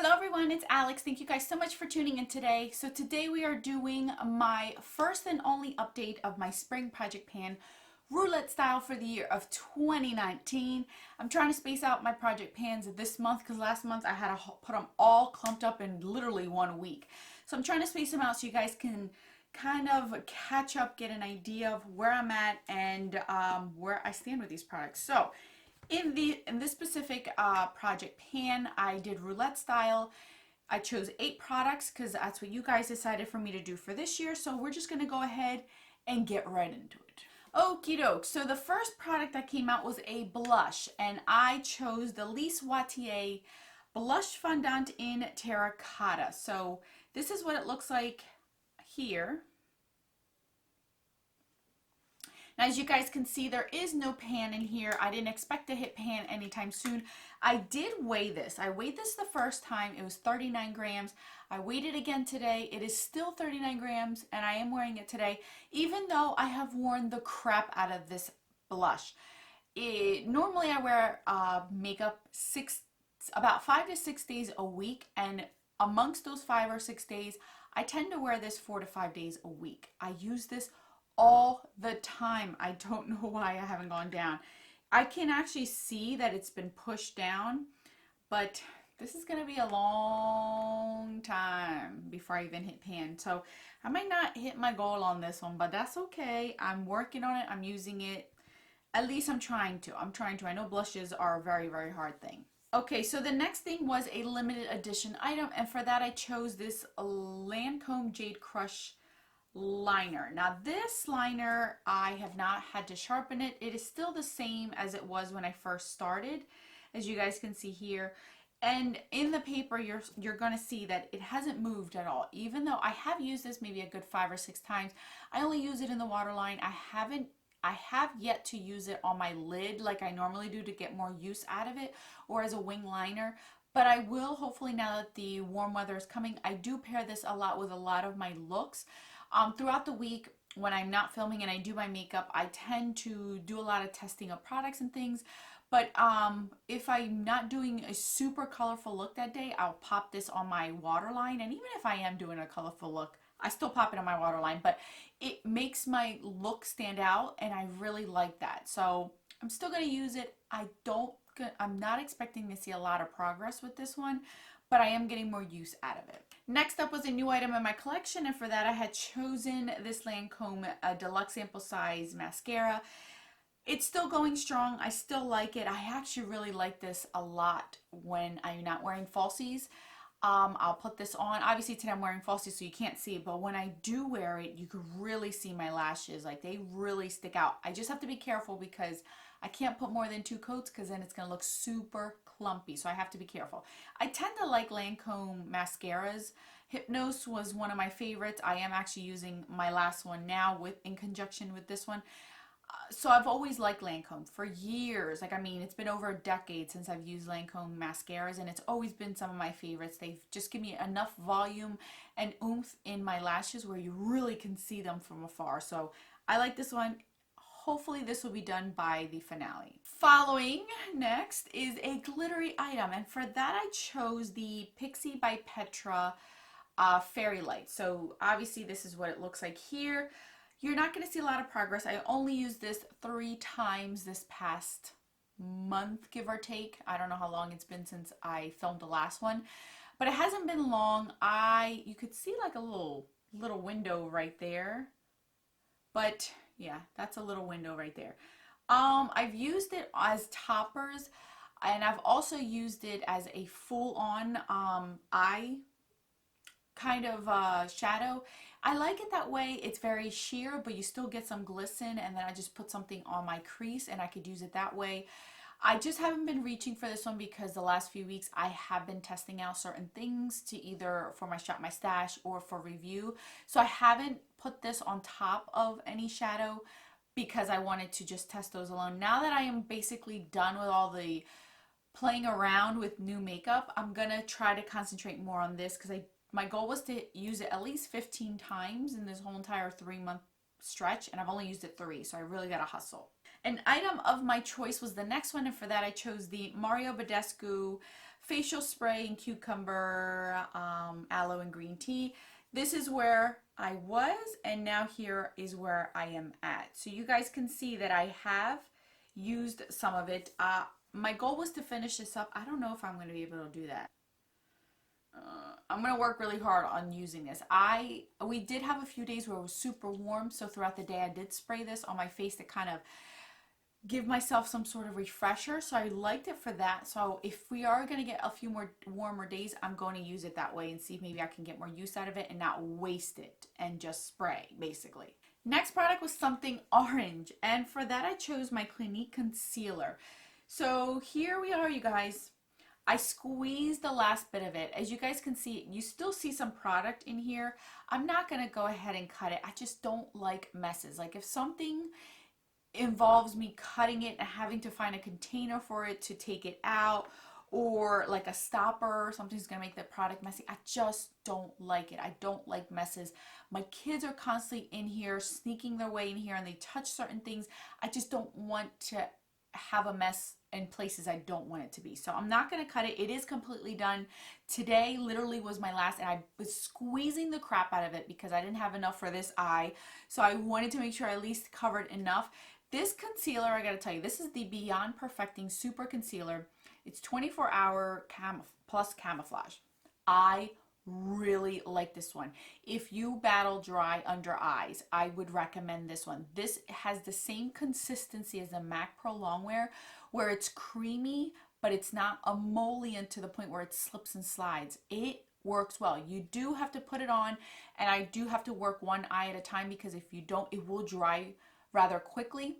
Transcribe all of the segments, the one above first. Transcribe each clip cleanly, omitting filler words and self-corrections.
Hello everyone, it's Alex. Thank you guys so much for tuning in today. So today we are doing my first and only update of my spring project pan roulette style for the year of 2019. I'm trying to space out my project pans this month because last month I had to put them all clumped up in literally 1 week. So I'm trying to space them out so you guys can kind of catch up, get an idea of where I'm at and where I stand with these products. So in this specific project pan, I did roulette style. I chose 8 products because that's what you guys decided for me to do for this year. So we're just going to go ahead and get right into it. Okie doke. So the first product that came out was a blush, and I chose the Lise Watier Blush Fondant in Terracotta. So this is what it looks like here. Now, as you guys can see, there is no pan in here. I didn't expect to hit pan anytime soon. I did weigh this. I weighed this the first time. It was 39 grams. I weighed it again today. It is still 39 grams, and I am wearing it today, even though I have worn the crap out of this blush. Normally, I wear makeup about 5 to 6 days a week, and amongst those 5 or 6 days, I tend to wear this 4 to 5 days a week. I use this all the time. I don't know why I haven't gone down. I can actually see that it's been pushed down, but this is going to be a long time before I even hit pan. So I might not hit my goal on this one, but that's okay. I'm working on it. I'm using it. At least I'm trying to. I know blushes are a very, very hard thing. Okay, so the next thing was a limited edition item, and for that I chose this Lancome Jade Crush liner. Now this liner, I have not had to sharpen it. It is still the same as it was when I first started, as you guys can see here. And in the paper, you're going to see that it hasn't moved at all. Even though I have used this maybe a good 5 or 6 times, I only use it in the waterline. I have yet to use it on my lid like I normally do to get more use out of it, or as a wing liner. But I will, hopefully, now that the warm weather is coming. I do pair this a lot with a lot of my looks. Throughout the week, when I'm not filming and I do my makeup, I tend to do a lot of testing of products and things. But if I'm not doing a super colorful look that day, I'll pop this on my waterline. And even if I am doing a colorful look, I still pop it on my waterline. But it makes my look stand out, and I really like that. So I'm still going to use it. I'm not expecting to see a lot of progress with this one, but I am getting more use out of it. Next up was a new item in my collection, and for that I had chosen this Lancome Deluxe Sample Size Mascara. It's still going strong. I still like it. I actually really like this a lot when I'm not wearing falsies. I'll put this on. Obviously today I'm wearing falsies so you can't see it, but when I do wear it, you can really see my lashes. Like, they really stick out. I just have to be careful because I can't put more than 2 coats because then it's going to look super clumpy. So I have to be careful. I tend to like Lancome mascaras. Hypnose was one of my favorites. I am actually using my last one now in conjunction with this one. So I've always liked Lancome for years. Like, I mean, it's been over a decade since I've used Lancome mascaras, and it's always been some of my favorites. They've just given me enough volume and oomph in my lashes where you really can see them from afar. So I like this one. Hopefully this will be done by the finale. Following next is a glittery item, and for that I chose the Pixie by Petra Fairy Light. So obviously this is what it looks like here. You're not going to see a lot of progress. I only used this 3 times this past month, give or take. I don't know how long it's been since I filmed the last one, but it hasn't been long. You could see like a little window right there, but yeah, that's a little window right there. I've used it as toppers, and I've also used it as a full-on eye kind of shadow. I like it that way. It's very sheer, but you still get some glisten, and then I just put something on my crease and I could use it that way. I just haven't been reaching for this one because the last few weeks I have been testing out certain things to either for my Shop My Stash or for review. So I haven't put this on top of any shadow because I wanted to just test those alone. Now that I am basically done with all the playing around with new makeup, I'm gonna try to concentrate more on this because my goal was to use it at least 15 times in this whole entire 3-month stretch, and I've only used it 3, so I really gotta hustle. An item of my choice was the next one, and for that I chose the Mario Badescu facial spray in cucumber, aloe, and green tea. This is where I was, and now here is where I am at. So you guys can see that I have used some of it. My goal was to finish this up. I don't know if I'm going to be able to do that. I'm going to work really hard on using this. We did have a few days where it was super warm, so throughout the day I did spray this on my face to kind of give myself some sort of refresher, so I liked it for that. So if we are going to get a few more warmer days, I'm going to use it that way and see if maybe I can get more use out of it and not waste it and just spray, basically. Next product was something orange, and for that I chose my Clinique concealer. So here we are, you guys. I squeezed the last bit of it. As you guys can see, you still see some product in here. I'm not going to go ahead and cut it. I just don't like messes. Like if something involves me cutting it and having to find a container for it to take it out, or like a stopper, something's gonna make the product messy, I just don't like it. I don't like messes. My kids are constantly in here, sneaking their way in here, and they touch certain things. I just don't want to have a mess in places I don't want it to be. So I'm not gonna cut it. It is completely done. Today literally was my last, and I was squeezing the crap out of it because I didn't have enough for this eye. So I wanted to make sure I at least covered enough. This concealer, I gotta tell you, this is the Beyond Perfecting Super Concealer. It's 24-hour plus camouflage. I really like this one. If you battle dry under eyes, I would recommend this one. This has the same consistency as the MAC Pro Longwear, where it's creamy, but it's not emollient to the point where it slips and slides. It works well. You do have to put it on, and I do have to work one eye at a time because if you don't, it will dry rather quickly.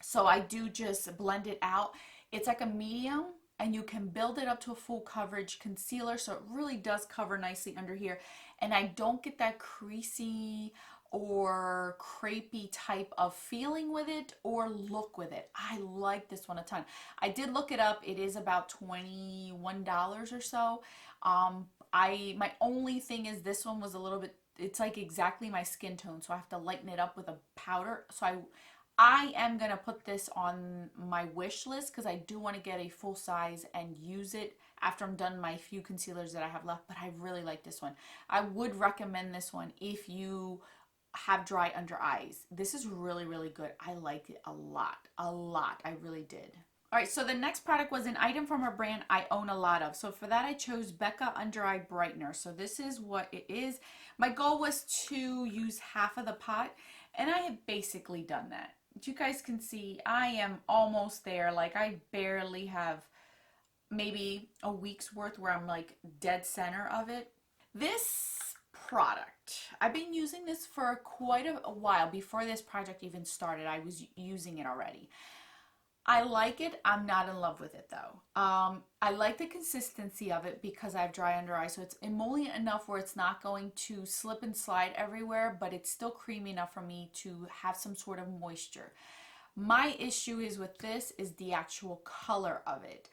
So I do just blend it out. It's like a medium, and you can build it up to a full coverage concealer, so it really does cover nicely under here. And I don't get that creasy or crepey type of feeling with it or look with it. I like this one a ton. I did look it up. It is about $21 or so. My only thing is this one was a little bit, it's like exactly my skin tone, so I have to lighten it up with a powder. So I am going to put this on my wish list because I do want to get a full size and use it after I'm done my few concealers that I have left, but I really like this one. I would recommend this one if you have dry under eyes. This is really, really good. I liked it a lot. I really did. All right, so the next product was an item from a brand I own a lot of. So for that, I chose Becca Under Eye Brightener. So this is what it is. My goal was to use half of the pot, and I have basically done that. You guys can see I am almost there. Like I barely have maybe a week's worth where I'm like dead center of it. This product, I've been using this for quite a while. Before this project even started, I was using it already. I like it. I'm not in love with it though. I like the consistency of it because I have dry under eye, so it's emollient enough where it's not going to slip and slide everywhere, but it's still creamy enough for me to have some sort of moisture. My issue is with this is the actual color of it.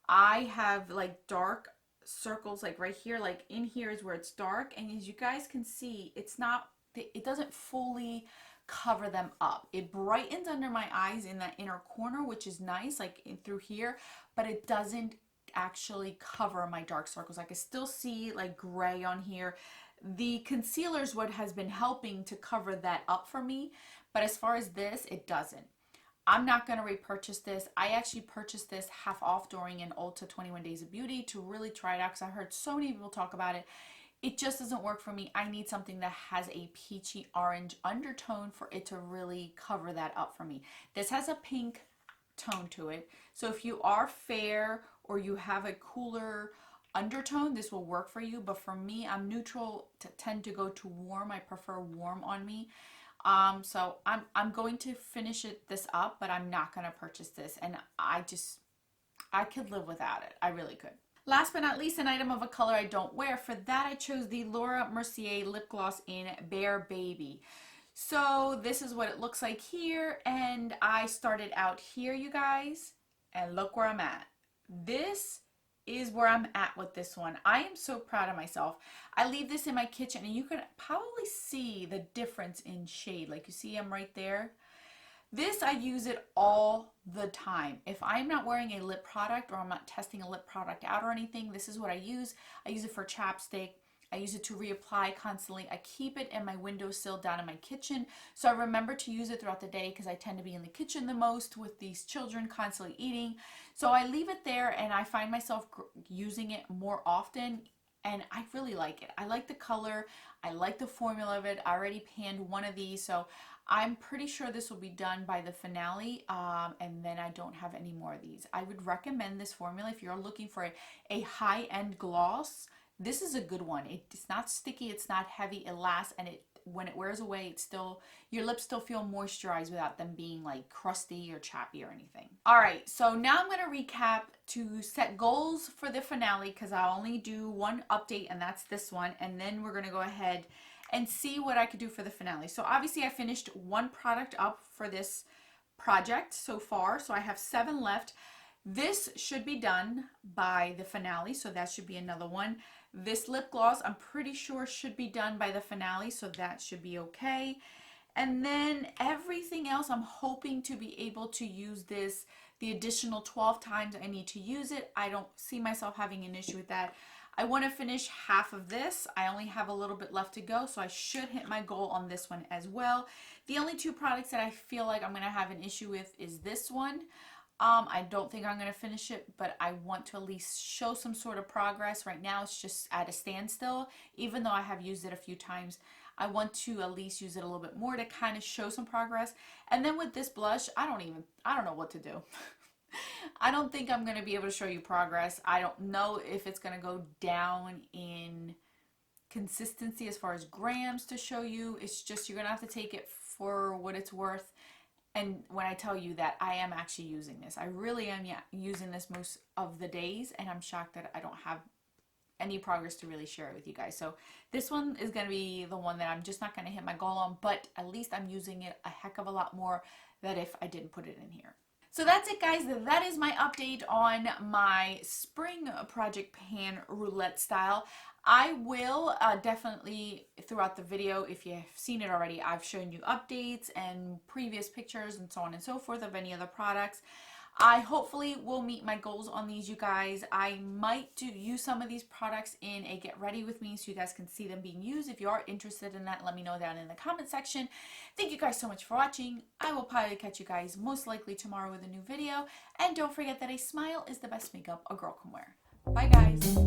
I have like dark circles like right here, like in here is where it's dark, and as you guys can see, it doesn't fully cover them up. It brightens under my eyes in that inner corner, which is nice, like through here, but it doesn't actually cover my dark circles. I can still see like gray on here. The concealer is what has been helping to cover that up for me, but as far as this, it doesn't. I'm not going to repurchase this. I actually purchased this half off during an Ulta 21 Days of Beauty to really try it out because I heard so many people talk about it. It just doesn't work for me. I need something that has a peachy orange undertone for it to really cover that up for me. This has a pink tone to it. So if you are fair or you have a cooler undertone, this will work for you. But for me, I'm neutral, tend to go to warm. I prefer warm on me. So I'm going to finish this up, but I'm not going to purchase this. And I could live without it. I really could. Last but not least, an item of a color I don't wear. For that, I chose the Laura Mercier lip gloss in Bear Baby. So this is what it looks like here, and I started out here, you guys, and look where I'm at. This is where I'm at with this one. I am so proud of myself. I leave this in my kitchen, and you can probably see the difference in shade. Like you see I'm right there. This, I use it all the time. If I'm not wearing a lip product or I'm not testing a lip product out or anything, this is what I use. I use it for chapstick. I use it to reapply constantly. I keep it in my windowsill down in my kitchen, so I remember to use it throughout the day because I tend to be in the kitchen the most with these children constantly eating. So I leave it there and I find myself using it more often, and I really like it. I like the color. I like the formula of it. I already panned one of these, so I'm pretty sure this will be done by the finale, and then I don't have any more of these. I would recommend this formula if you're looking for a high-end gloss. This is a good one. It's not sticky, it's not heavy, it lasts, and when it wears away, it's still, your lips still feel moisturized without them being like crusty or chappy or anything. All right, so now I'm gonna recap to set goals for the finale, because I'll only do one update, and that's this one, and then we're gonna go ahead and see what I could do for the finale. So obviously I finished one product up for this project so far, so I have 7 left. This should be done by the finale, so that should be another one. This lip gloss, I'm pretty sure should be done by the finale, so that should be okay. And then everything else, I'm hoping to be able to use this the additional 12 times I need to use it. I don't see myself having an issue with that. I want to finish half of this. I only have a little bit left to go, so I should hit my goal on this one as well. The only 2 products that I feel like I'm going to have an issue with is this one. I don't think I'm going to finish it, but I want to at least show some sort of progress. Right now it's just at a standstill, even though I have used it a few times. I want to at least use it a little bit more to kind of show some progress. And then with this blush, I don't know what to do. I don't think I'm going to be able to show you progress. I don't know if it's going to go down in consistency as far as grams to show you. It's just, you're going to have to take it for what it's worth. And when I tell you that I am actually using this, I really am using this most of the days, and I'm shocked that I don't have any progress to really share it with you guys. So this one is going to be the one that I'm just not going to hit my goal on, but at least I'm using it a heck of a lot more than if I didn't put it in here. So that's it, guys. That is my update on my spring project pan roulette style. I will definitely, throughout the video, if you've seen it already, I've shown you updates and previous pictures and so on and so forth of any other products. I hopefully will meet my goals on these, you guys. I might use some of these products in a get ready with me so you guys can see them being used. If you are interested in that, let me know down in the comment section. Thank you guys so much for watching. I will probably catch you guys most likely tomorrow with a new video. And don't forget that a smile is the best makeup a girl can wear. Bye, guys.